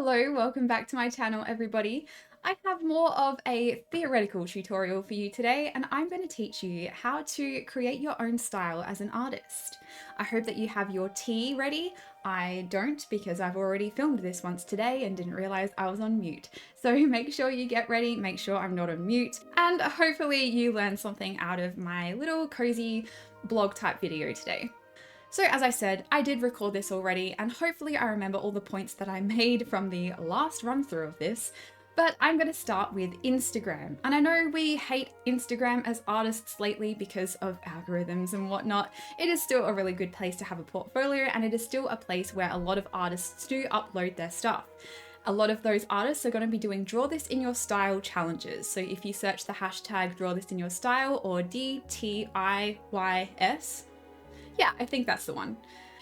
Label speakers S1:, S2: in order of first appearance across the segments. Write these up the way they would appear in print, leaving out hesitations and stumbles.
S1: Hello, welcome back to my channel, everybody. I have more of a theoretical tutorial for you today, and I'm going to teach you how to create your own style as an artist. I hope that you have your tea ready. I don't, because I've already filmed this once today and didn't realize I was on mute. So make sure you get ready, make sure I'm not on mute, and hopefully you learn something out of my little cozy blog type video today. So as I said, I did record this already, and hopefully I remember all the points that I made from the last run through of this, but I'm going to start with Instagram. And I know we hate Instagram as artists lately because of algorithms and whatnot. It is still a really good place to have a portfolio, and it is still a place where a lot of artists do upload their stuff. A lot of those artists are going to be doing Draw This in Your Style challenges. So if you search the hashtag Draw This in Your Style or DTIYS, yeah, I think that's the one.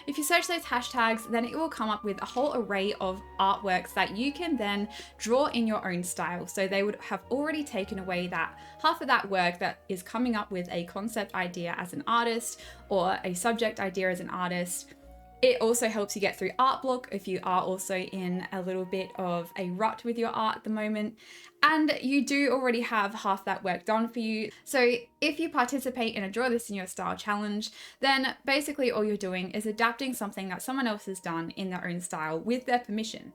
S1: If you search those hashtags, then it will come up with a whole array of artworks that you can then draw in your own style. So they would have already taken away that half of that work that is coming up with a concept idea as an artist or a subject idea as an artist. It also helps you get through art block if you are also in a little bit of a rut with your art at the moment. And you do already have half that work done for you. So if you participate in a Draw This in Your Style challenge, then basically all you're doing is adapting something that someone else has done in their own style with their permission.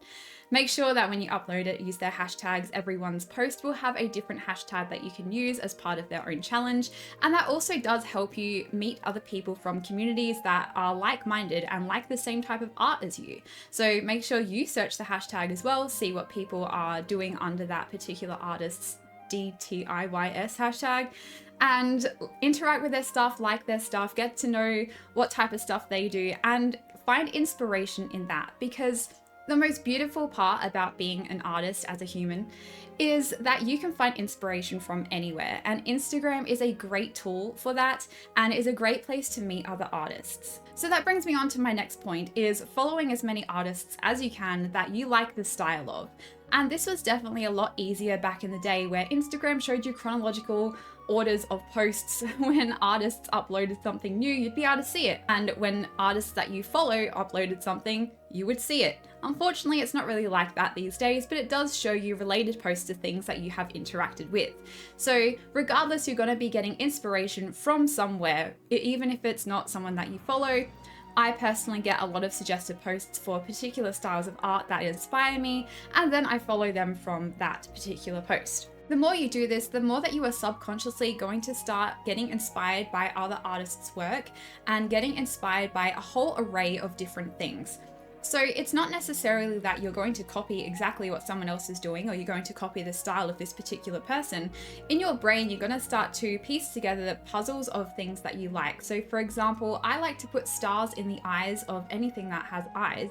S1: Make sure that when you upload it, use their hashtags. Everyone's post will have a different hashtag that you can use as part of their own challenge. And that also does help you meet other people from communities that are like-minded and like the same type of art as you. So make sure you search the hashtag as well, see what people are doing under that particular artist's DTIYS hashtag, and interact with their stuff, like their stuff, get to know what type of stuff they do, and find inspiration in that. Because the most beautiful part about being an artist as a human is that you can find inspiration from anywhere, and Instagram is a great tool for that and is a great place to meet other artists. So that brings me on to my next point, is following as many artists as you can that you like the style of. And this was definitely a lot easier back in the day, where Instagram showed you chronological orders of posts. When artists uploaded something new, you'd be able to see it. And when artists that you follow uploaded something, you would see it. Unfortunately, it's not really like that these days, but it does show you related posts to things that you have interacted with. So regardless, you're going to be getting inspiration from somewhere, even if it's not someone that you follow. I personally get a lot of suggested posts for particular styles of art that inspire me, and then I follow them from that particular post. The more you do this, the more that you are subconsciously going to start getting inspired by other artists' work and getting inspired by a whole array of different things. So it's not necessarily that you're going to copy exactly what someone else is doing, or you're going to copy the style of this particular person. In your brain, you're going to start to piece together the puzzles of things that you like. So for example, I like to put stars in the eyes of anything that has eyes,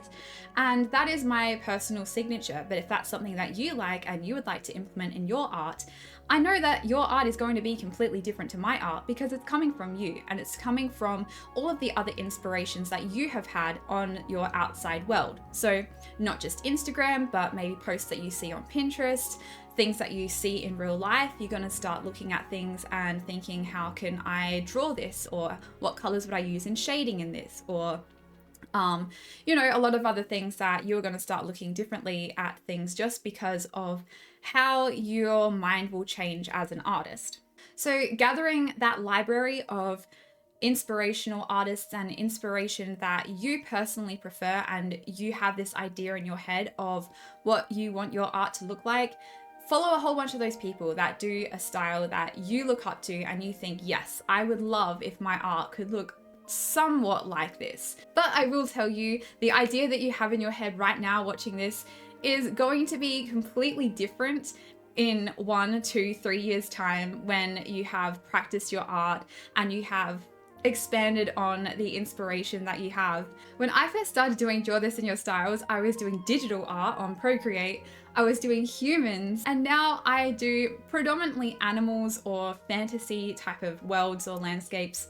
S1: and that is my personal signature. But if that's something that you like and you would like to implement in your art, I know that your art is going to be completely different to my art because it's coming from you, and it's coming from all of the other inspirations that you have had on your outside world. So not just Instagram, but maybe posts that you see on Pinterest, things that you see in real life. You're going to start looking at things and thinking, how can I draw this? Or what colors would I use in shading in this? Or a lot of other things that you're going to start looking differently at things just because of how your mind will change as an artist. So gathering that library of inspirational artists and inspiration that you personally prefer, and you have this idea in your head of what you want your art to look like, follow a whole bunch of those people that do a style that you look up to and you think, yes, I would love if my art could look somewhat like this. But I will tell you, the idea that you have in your head right now watching this is going to be completely different in 1, 2, 3 years time, when you have practiced your art and you have expanded on the inspiration that you have. When I first started doing Draw This in Your Styles, I was doing digital art on Procreate, I was doing humans, and now I do predominantly animals or fantasy type of worlds or landscapes.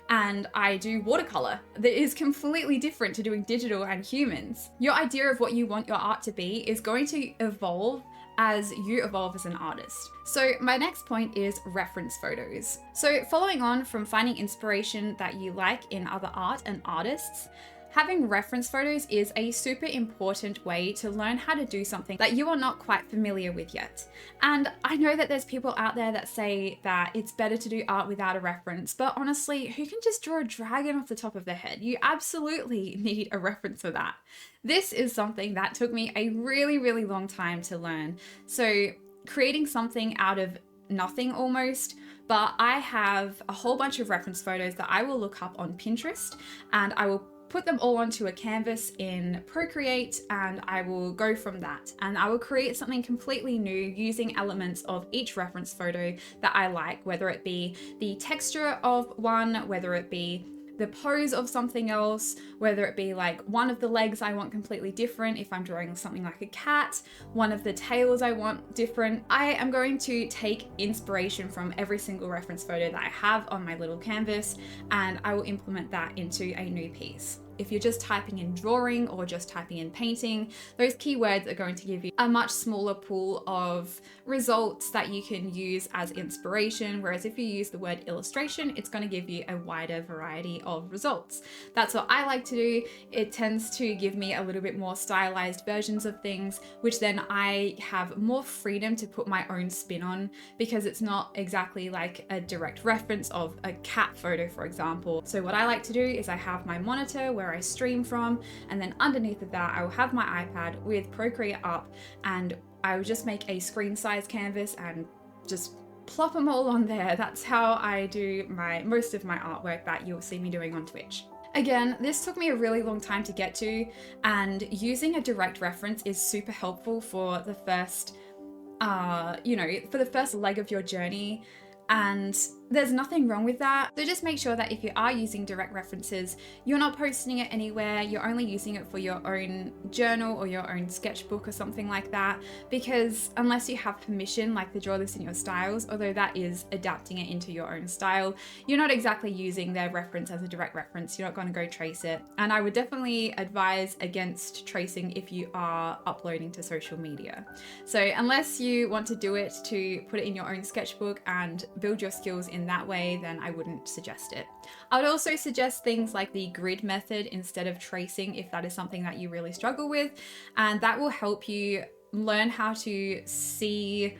S1: And I do watercolor that is completely different to doing digital and humans. Your idea of what you want your art to be is going to evolve as you evolve as an artist. So my next point is reference photos. So following on from finding inspiration that you like in other art and artists, Having reference photos is a super important way to learn how to do something that you are not quite familiar with yet. And I know that there's people out there that say that it's better to do art without a reference, but honestly, who can just draw a dragon off the top of their head? You absolutely need a reference for that. This is something that took me a really, really long time to learn. So creating something out of nothing almost, but I have a whole bunch of reference photos that I will look up on Pinterest, and I will put them all onto a canvas in Procreate, and I will go from that. And I will create something completely new using elements of each reference photo that I like, whether it be the texture of one, whether it be the pose of something else, whether it be like one of the legs I want completely different if I'm drawing something like a cat, one of the tails I want different. I am going to take inspiration from every single reference photo that I have on my little canvas, and I will implement that into a new piece. If you're just typing in drawing or just typing in painting, those keywords are going to give you a much smaller pool of results that you can use as inspiration. Whereas if you use the word illustration, it's going to give you a wider variety of results. That's what I like to do. It tends to give me a little bit more stylized versions of things, which then I have more freedom to put my own spin on, because it's not exactly like a direct reference of a cat photo, for example. So what I like to do is I have my monitor where I stream from, and then underneath of that I will have my iPad with Procreate up, and I will just make a screen size canvas and just plop them all on there. That's how I do most of my artwork that you'll see me doing on Twitch. Again, this took me a really long time to get to, and using a direct reference is super helpful for the first for the first leg of your journey. And there's nothing wrong with that. So just make sure that if you are using direct references, you're not posting it anywhere, you're only using it for your own journal or your own sketchbook or something like that. Because unless you have permission, like to draw this in your styles, although that is adapting it into your own style, you're not exactly using their reference as a direct reference. You're not going to go trace it. And I would definitely advise against tracing if you are uploading to social media. So unless you want to do it to put it in your own sketchbook and build your skills in that way, then I wouldn't suggest it. I would also suggest things like the grid method instead of tracing if that is something that you really struggle with, and that will help you learn how to see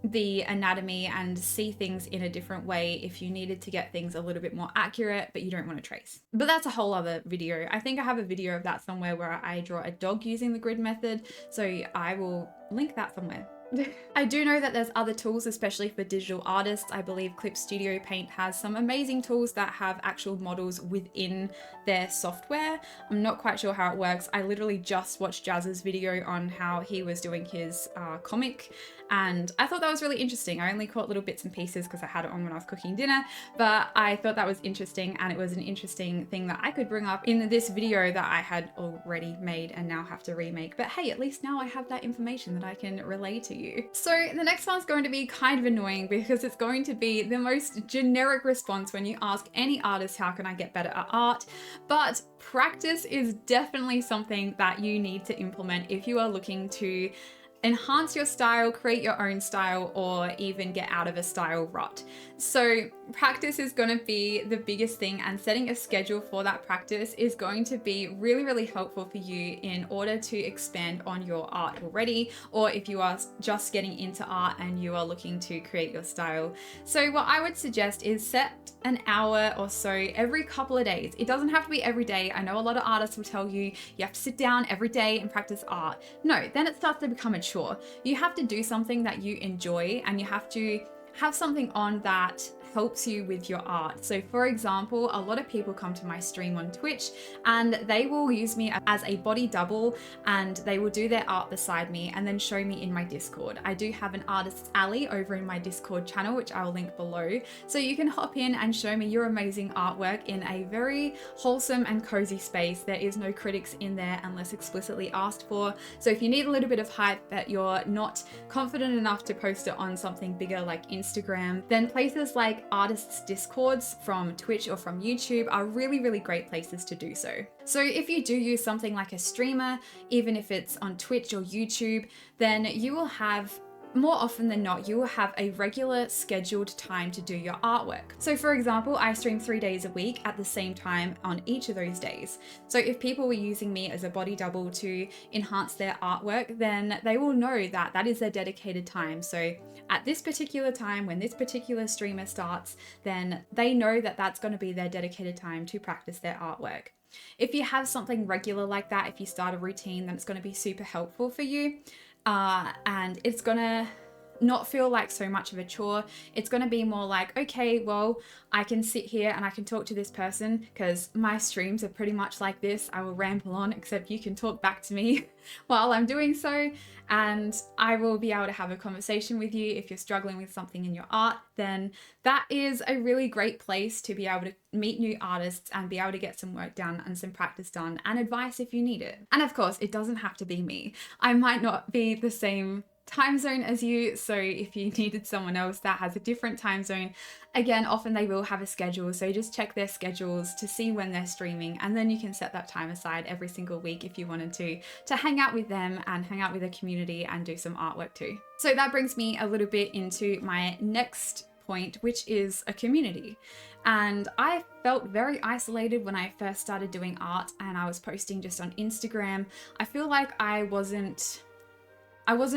S1: the anatomy and see things in a different way if you needed to get things a little bit more accurate but you don't want to trace. But that's a whole other video. I think I have a video of that somewhere where I draw a dog using the grid method, so I will link that somewhere. I do know that there's other tools, especially for digital artists. I believe Clip Studio Paint has some amazing tools that have actual models within their software. I'm not quite sure how it works. I literally just watched Jazz's video on how he was doing his comic, and I thought that was really interesting. I only caught little bits and pieces because I had it on when I was cooking dinner, but I thought that was interesting, and it was an interesting thing that I could bring up in this video that I had already made and now have to remake. But hey, at least now I have that information that I can relay to you. So the next one's going to be kind of annoying because it's going to be the most generic response when you ask any artist, how can I get better at art? But practice is definitely something that you need to implement if you are looking to enhance your style, create your own style, or even get out of a style rut. So practice is going to be the biggest thing, and setting a schedule for that practice is going to be really, really helpful for you in order to expand on your art already, or if you are just getting into art and you are looking to create your style. So what I would suggest is set an hour or so every couple of days. It doesn't have to be every day. I know a lot of artists will tell you you have to sit down every day and practice art. No, then it starts to become a chore. You have to do something that you enjoy, and you have to have something on that helps you with your art. So for example, a lot of people come to my stream on Twitch and they will use me as a body double, and they will do their art beside me and then show me in my Discord. I do have an artist's alley over in my Discord channel, which I will link below. So you can hop in and show me your amazing artwork in a very wholesome and cozy space. There is no critics in there unless explicitly asked for. So if you need a little bit of hype but you're not confident enough to post it on something bigger like Instagram, then places like artists' Discords from Twitch or from YouTube are really, really great places to do so. So if you do use something like a streamer, even if it's on Twitch or YouTube, then you will have more often than not, you will have a regular scheduled time to do your artwork. So for example, I stream 3 days a week at the same time on each of those days. So if people were using me as a body double to enhance their artwork, then they will know that that is their dedicated time. So at this particular time, when this particular streamer starts, then they know that that's going to be their dedicated time to practice their artwork. If you have something regular like that, if you start a routine, then it's going to be super helpful for you. And it's gonna not feel like so much of a chore. It's gonna be more like, okay, well, I can sit here and I can talk to this person, because my streams are pretty much like this. I will ramble on, except you can talk back to me while I'm doing so, and I will be able to have a conversation with you. If you're struggling with something in your art, then that is a really great place to be able to meet new artists and be able to get some work done and some practice done and advice if you need it. And of course, it doesn't have to be me. I might not be the same time zone as you, so if you needed someone else that has a different time zone, again, often they will have a schedule, so just check their schedules to see when they're streaming, and then you can set that time aside every single week if you wanted to hang out with them and hang out with the community and do some artwork too. So that brings me a little bit into my next point, which is a community. And I felt very isolated when I first started doing art and I was posting just on Instagram. I feel like I wasn't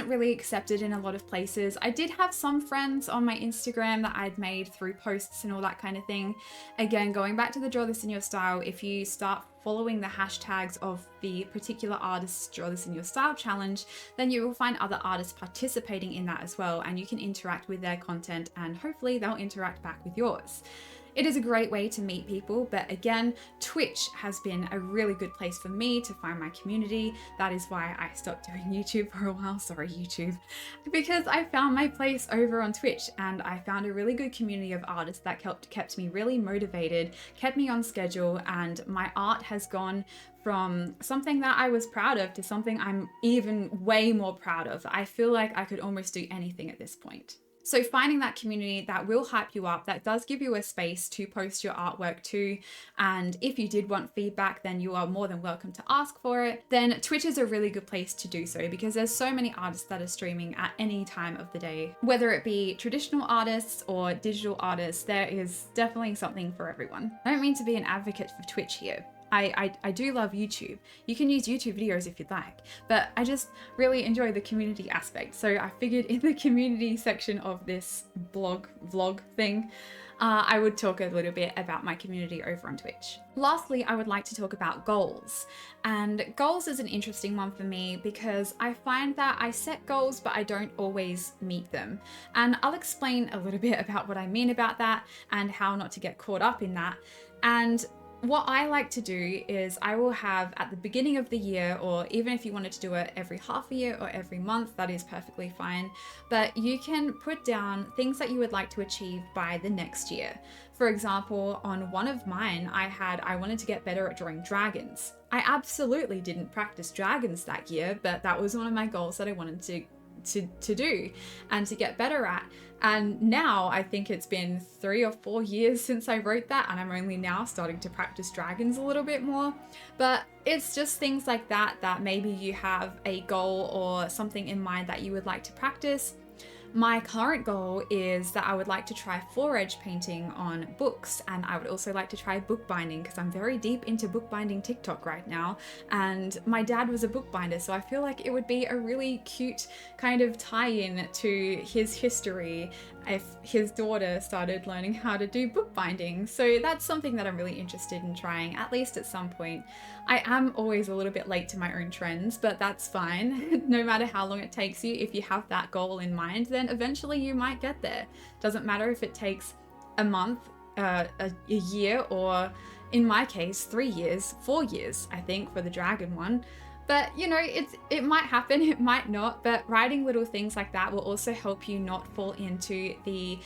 S1: really accepted in a lot of places. I did have some friends on my Instagram that I'd made through posts and all that kind of thing. Again, going back to the Draw This in Your Style, if you start following the hashtags of the particular artist's Draw This in Your Style challenge, then you will find other artists participating in that as well, and you can interact with their content and hopefully they'll interact back with yours. It is a great way to meet people, but again, Twitch has been a really good place for me to find my community. That is why I stopped doing YouTube for a while, sorry YouTube, because I found my place over on Twitch and I found a really good community of artists that kept me really motivated, kept me on schedule, and my art has gone from something that I was proud of to something I'm even way more proud of. I feel like I could almost do anything at this point. So finding that community that will hype you up, that does give you a space to post your artwork to, and if you did want feedback, then you are more than welcome to ask for it, then Twitch is a really good place to do so, because there's so many artists that are streaming at any time of the day. Whether it be traditional artists or digital artists, there is definitely something for everyone. I don't mean to be an advocate for Twitch here. I do love YouTube. You can use YouTube videos if you'd like, but I just really enjoy the community aspect. So I figured in the community section of this vlog thing, I would talk a little bit about my community over on Twitch. Lastly, I would like to talk about goals. And goals is an interesting one for me because I find that I set goals, but I don't always meet them. And I'll explain a little bit about what I mean about that and how not to get caught up in that. And what I like to do is I will have at the beginning of the year, or even if you wanted to do it every half a year or every month, that is perfectly fine. But you can put down things that you would like to achieve by the next year. For example, on one of mine, I wanted to get better at drawing dragons. I absolutely didn't practice dragons that year, but that was one of my goals that I wanted to do and to get better at. And now I think it's been 3 or 4 years since I wrote that, and I'm only now starting to practice dragons a little bit more. But it's just things like that, that maybe you have a goal or something in mind that you would like to practice. My current goal is that I would like to try 4-edge painting on books, and I would also like to try bookbinding because I'm very deep into bookbinding TikTok right now, and my dad was a bookbinder, so I feel like it would be a really cute kind of tie-in to his history if his daughter started learning how to do bookbinding. So that's something that I'm really interested in trying, at least at some point. I am always a little bit late to my own trends, but that's fine. No matter how long it takes you, if you have that goal in mind, then eventually you might get there. Doesn't matter if it takes a month, a year, or in my case, 3 years, 4 years, I think, for the dragon one. But you know, it might happen, it might not, but writing little things like that will also help you not fall into the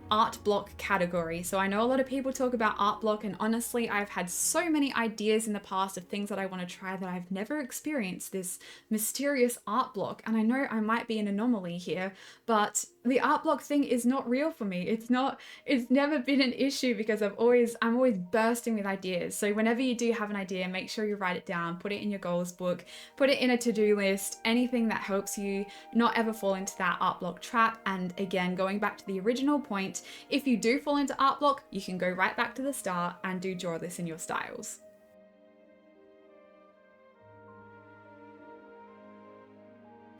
S1: art block category. So I know a lot of people talk about art block, and honestly, I've had so many ideas in the past of things that I want to try that I've never experienced this mysterious art block. And I know I might be an anomaly here, but the art block thing is not real for me. It's never been an issue because I'm always bursting with ideas. So whenever you do have an idea, make sure you write it down, put it in your goals book, put it in a to-do list, anything that helps you not ever fall into that art block trap. And again, going back to the original point, if you do fall into art block, you can go right back to the start and do draw this in your styles.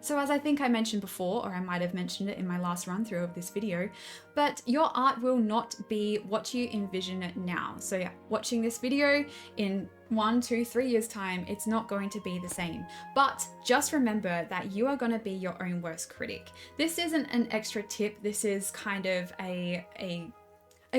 S1: So as I think I mentioned before, or I might have mentioned it in my last run through of this video, but your art will not be what you envision it now. So yeah, watching this video in 1, 2, 3 years time, it's not going to be the same. But just remember that you are going to be your own worst critic. This isn't an extra tip. This is kind of a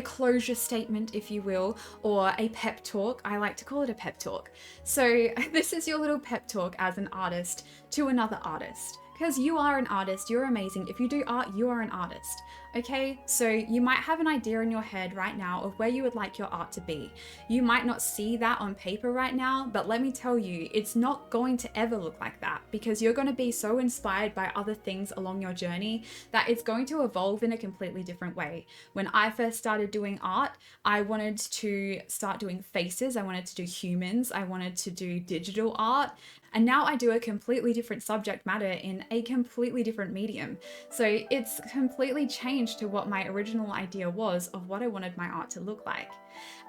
S1: closure statement, if you will, or a pep talk. I like to call it a pep talk. So this is your little pep talk as an artist to another artist. Because you are an artist, you're amazing. If you do art, you are an artist. Okay, so you might have an idea in your head right now of where you would like your art to be. You might not see that on paper right now, but let me tell you, it's not going to ever look like that because you're going to be so inspired by other things along your journey that it's going to evolve in a completely different way. When I first started doing art, I wanted to start doing faces, I wanted to do humans, I wanted to do digital art, and now I do a completely different subject matter in a completely different medium. So it's completely changed to what my original idea was of what I wanted my art to look like.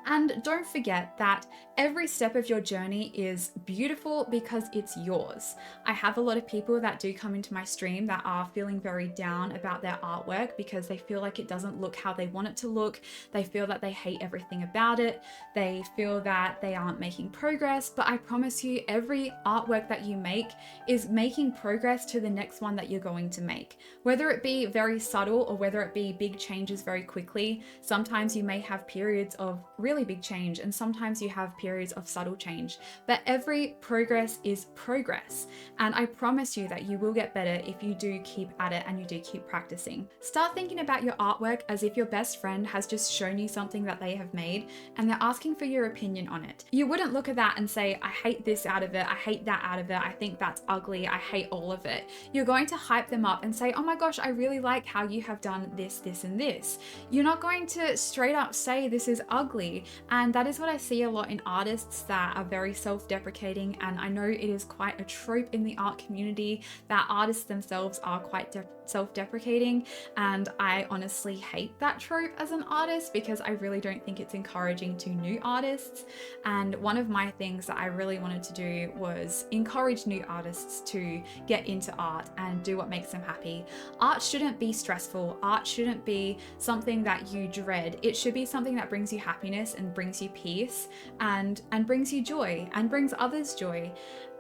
S1: And don't forget that every step of your journey is beautiful because it's yours. I have a lot of people that do come into my stream that are feeling very down about their artwork because they feel like it doesn't look how they want it to look. They feel that they hate everything about it. They feel that they aren't making progress. But I promise you, every artwork that you make is making progress to the next one that you're going to make. Whether it be very subtle or whether it be big changes very quickly, sometimes you may have periods of really big change and sometimes you have periods of subtle change, but every progress is progress. And I promise you that you will get better if you do keep at it and you do keep practicing. Start thinking about your artwork as if your best friend has just shown you something that they have made and they're asking for your opinion on it. You wouldn't look at that and say, I hate this out of it, I hate that out of it, I think that's ugly, I hate all of it. You're going to hype them up and say, oh my gosh, I really like how you have done this, this, and this. You're not going to straight up say this is ugly. And that is what I see a lot in artists that are very self-deprecating, and I know it is quite a trope in the art community that artists themselves are quite self-deprecating, and I honestly hate that trope as an artist because I really don't think it's encouraging to new artists. And one of my things that I really wanted to do was encourage new artists to get into art and do what makes them happy. Art shouldn't be stressful. Art shouldn't be something that you dread. It should be something that brings you happiness and brings you peace and brings you joy and brings others joy.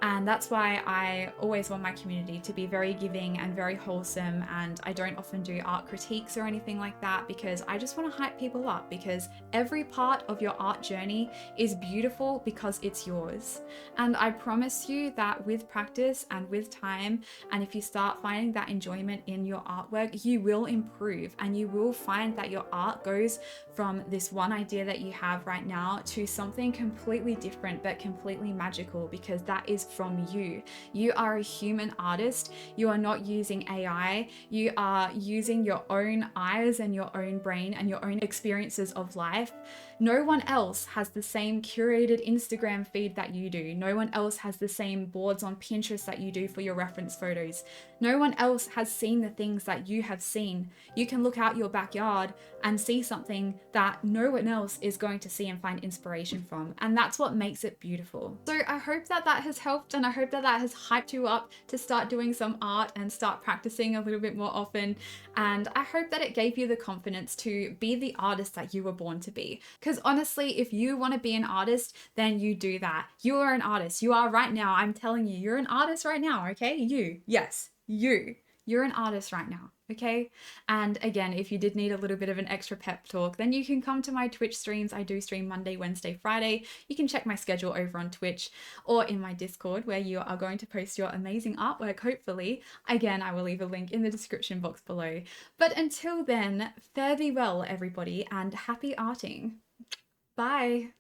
S1: And that's why I always want my community to be very giving and very wholesome, and I don't often do art critiques or anything like that because I just want to hype people up, because every part of your art journey is beautiful because it's yours. And I promise you that with practice and with time, and if you start finding that enjoyment in your artwork, you will improve and you will find that your art goes from this one idea that you have right now to something completely different but completely magical, because that is from you. You are a human artist. You are not using AI. You are using your own eyes and your own brain and your own experiences of life. No one else has the same curated Instagram feed that you do. No one else has the same boards on Pinterest that you do for your reference photos. No one else has seen the things that you have seen. You can look out your backyard and see something that no one else is going to see and find inspiration from. And that's what makes it beautiful. So I hope that that has helped, and I hope that that has hyped you up to start doing some art and start practicing a little bit more often. And I hope that it gave you the confidence to be the artist that you were born to be. Because honestly, if you want to be an artist, then you do that. You are an artist. You are right now. I'm telling you, you're an artist right now, okay? You, yes, you. You're an artist right now, okay? And again, if you did need a little bit of an extra pep talk, then you can come to my Twitch streams. I do stream Monday, Wednesday, Friday. You can check my schedule over on Twitch or in my Discord, where you are going to post your amazing artwork, hopefully. Again, I will leave a link in the description box below. But until then, fare thee well, everybody, and happy arting. Bye.